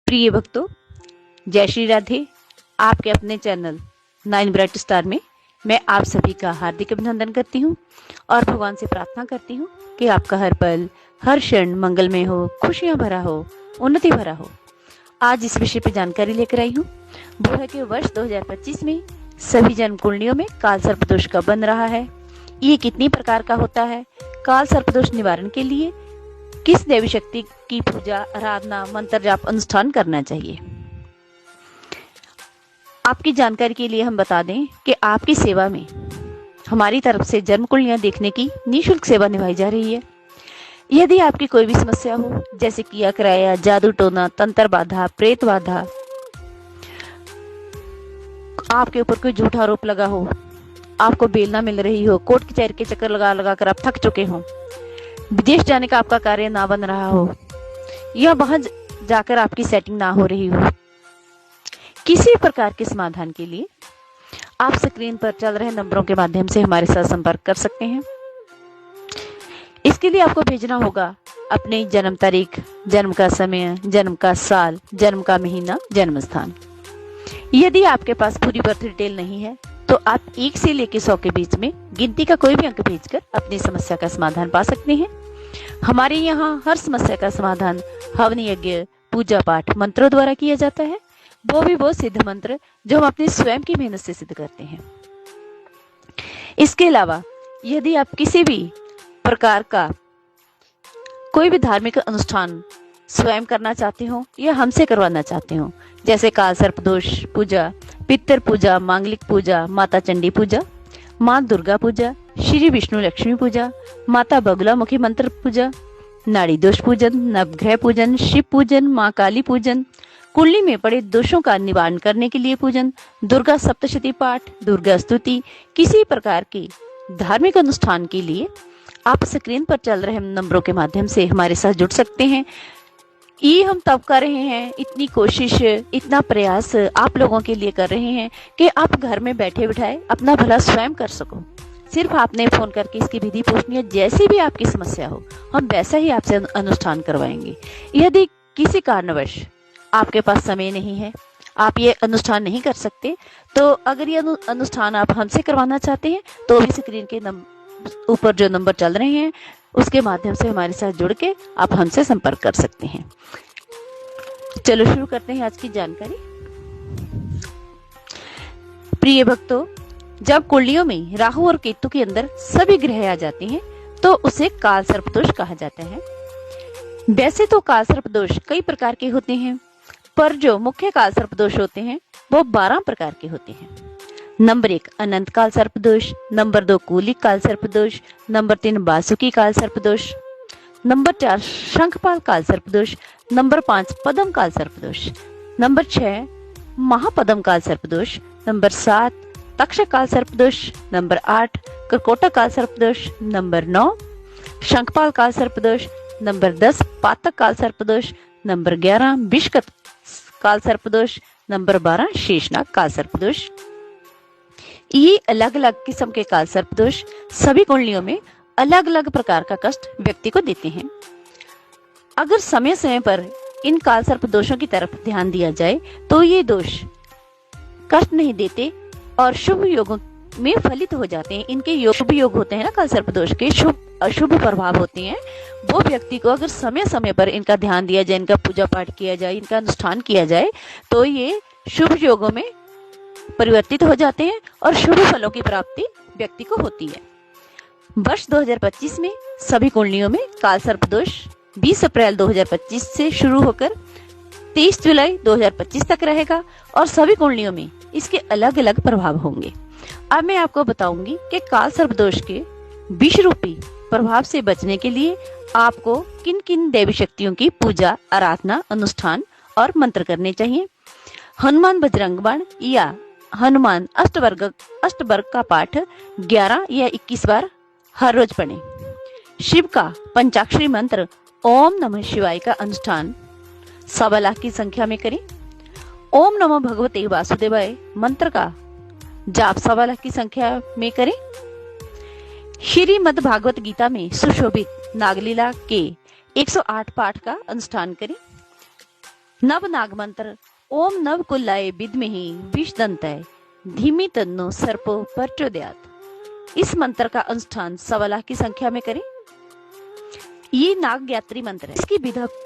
प्रिय भक्तों, जय श्री राधे। आपके अपने चैनल 9 ब्राइट स्टार में मैं आप सभी का हार्दिक अभिनंदन करती हूँ और भगवान से प्रार्थना करती हूँ कि आपका हर पल हर क्षण मंगलमय हो, खुशियां भरा हो, उन्नति भरा हो। आज इस विषय पर जानकारी लेकर आई हूँ। वो है कि वर्ष 2025 में सभी जन्म कुंडलियों में काल सर्पदोष कब बन रहा है, ये कितनी प्रकार का होता है, काल सर्पदोष निवारण के लिए किस देवी शक्ति की पूजा, आराधना, मंत्र जाप, अनुष्ठान करना चाहिए। आपकी जानकारी के लिए हम बता दें कि आपकी सेवा में हमारी तरफ से जन्म कुंडलियां देखने की निःशुल्क सेवा निभाई जा रही है। यदि आपकी कोई भी समस्या हो, जैसे किया कराया, जादू टोना, तंत्र बाधा, प्रेत बाधा, आपके ऊपर कोई झूठा आरोप लगा हो, आपको बेल ना मिल रही हो, कोर्ट कचहरी के चक्कर लगा लगा कर आप थक चुके हो, विदेश जाने का आपका कार्य ना बन रहा हो या वहां जाकर आपकी सेटिंग ना हो रही हो, किसी प्रकार के समाधान के लिए आप स्क्रीन पर चल रहे नंबरों के माध्यम से हमारे साथ संपर्क कर सकते हैं। इसके लिए आपको भेजना होगा अपनी जन्म तारीख, जन्म का समय, जन्म का साल, जन्म का महीना, जन्म स्थान। यदि आपके पास पूरी बर्थ डिटेल नहीं है तो आप 1 से लेकर 100 के बीच में गिनती का कोई भी अंक भेजकर अपनी समस्या का समाधान पा सकते हैं। हमारे यहाँ हर समस्या का समाधान हवन यज्ञ, पूजा पाठ, मंत्रों द्वारा किया जाता है। वो सिद्ध मंत्र जो हम अपनी स्वयं की मेहनत से सिद्ध करते हैं। इसके अलावा यदि आप किसी भी प्रकार का कोई भी धार्मिक अनुष्ठान स्वयं करना चाहते हो या हमसे करवाना चाहते हो, जैसे काल सर्पदोष पूजा, पितर पूजा, मांगलिक पूजा, माता चंडी पूजा, माँ दुर्गा पूजा, श्री विष्णु लक्ष्मी पूजा, माता बगुलामुखी मंत्र पूजा, नाड़ी दोष पूजन, नवग्रह पूजन, शिव पूजन, माँ काली पूजन, कुंडली में पड़े दोषों का निवारण करने के लिए पूजन, दुर्गा सप्तशती पाठ, दुर्गा स्तुति, किसी प्रकार के धार्मिक अनुष्ठान के लिए आप स्क्रीन पर चल रहे नंबरों के माध्यम से हमारे साथ जुड़ सकते हैं। ये हम तब कर रहे हैं, इतनी कोशिश, इतना प्रयास आप लोगों के लिए कर रहे हैं कि आप घर में बैठे बिठाए अपना भला स्वयं कर सको। सिर्फ आपने फोन करके इसकी विधि पूछनी है। जैसी भी आपकी समस्या हो, हम वैसा ही आपसे अनुष्ठान करवाएंगे। यदि किसी कारणवश आपके पास समय नहीं है, आप ये अनुष्ठान नहीं कर सकते, तो अगर ये अनुष्ठान आप हमसे करवाना चाहते हैं तो भी स्क्रीन के ऊपर जो नंबर चल रहे हैं उसके माध्यम से हमारे साथ जुड़ के आप हमसे संपर्क कर सकते हैं। चलो शुरू करते हैं आज की जानकारी। प्रिय भक्तों, जब कुंडलियों में राहु और केतु के अंदर सभी ग्रह आ जाते हैं तो उसे काल सर्पदोष कहा जाता है। वैसे तो काल सर्पदोष कई प्रकार के होते हैं, पर जो मुख्य काल सर्पदोष होते हैं वो 12 प्रकार के होते हैं। नंबर 1 अनंत काल सर्पदोष, नंबर 2 कूलिक काल सर्पदोष, नंबर 3 वासुकी काल सर्पदोष, नंबर 4 शंखपाल काल सर्पदोष, नंबर 5 पद्म काल सर्पदोष, नंबर 6 महापद्म काल सर्पदोष, नंबर 7 तक्षक काल सर्पदोष, नंबर 8 कर्कोटक काल सर्पदोष, नंबर 9 शंखपाल काल सर्पदोष, नंबर 10 पातक काल सर्पदोष, नंबर 11 विषकत काल सर्पदोष, नंबर 12 शेषनाग काल सर्पदोष। ये अलग अलग किस्म के काल सर्पदोष सभी कुंडलियों में अलग अलग प्रकार का कष्ट व्यक्ति को देते हैं। अगर समय समय पर इन काल सर्पदोषों की तरफ ध्यान दिया जाए तो ये दोष कष्ट नहीं देते और शुभ योगों में फलित हो जाते हैं। इनके शुभ योग होते हैं ना, काल सर्पदोष के शुभ अशुभ प्रभाव होते हैं। वो व्यक्ति को अगर समय समय पर इनका ध्यान दिया जाए, इनका पूजा पाठ किया जाए, इनका अनुष्ठान किया जाए तो ये शुभ योगों में परिवर्तित हो जाते हैं और शुभ फलों की प्राप्ति व्यक्ति को होती है। वर्ष 2025 में सभी कुंडलियों में काल सर्पदोष 20 अप्रैल 2025 से शुरू होकर 23 जुलाई 2025 तक रहेगा और सभी कुंडलियों में इसके अलग अलग प्रभाव होंगे। अब मैं आपको बताऊंगी कि काल सर्पदोष के विष रूपी प्रभाव से बचने के लिए आपको किन किन देवी शक्तियों की पूजा, आराधना, अनुष्ठान और मंत्र करने चाहिए। हनुमान बजरंग बाण या हनुमान अष्टवर्ग का पाठ 11 या 21 बार हर रोज पढ़ें। शिव का पंचाक्षरी मंत्र ओम नमः शिवाय का अनुष्ठान 1.25 लाख की संख्या में करें। ओम नमो भगवते वासुदेवाय मंत्र का जाप 1.25 लाख की संख्या में करें। श्रीमद् भागवत गीता में सुशोभित नागलीला के 108 पाठ का अनुष्ठान करें। नव नाग मंत्र ओम नव कुल्लाय विद्महे विषदंताय धीमी तन्नो सर्पो प्रचोदयात्। इस मंत्र का अनुष्ठान 1.25 लाख की संख्या में करें। ये नाग यात्री मंत्र है।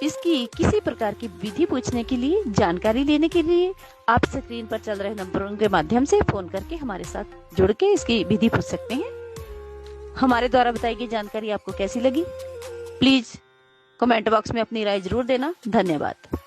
इसकी किसी प्रकार की विधि पूछने के लिए, जानकारी लेने के लिए आप स्क्रीन पर चल रहे नंबरों के माध्यम से फोन करके हमारे साथ जुड़ के इसकी विधि पूछ सकते हैं। हमारे द्वारा बताई गई जानकारी आपको कैसी लगी, प्लीज कमेंट बॉक्स में अपनी राय जरूर देना। धन्यवाद।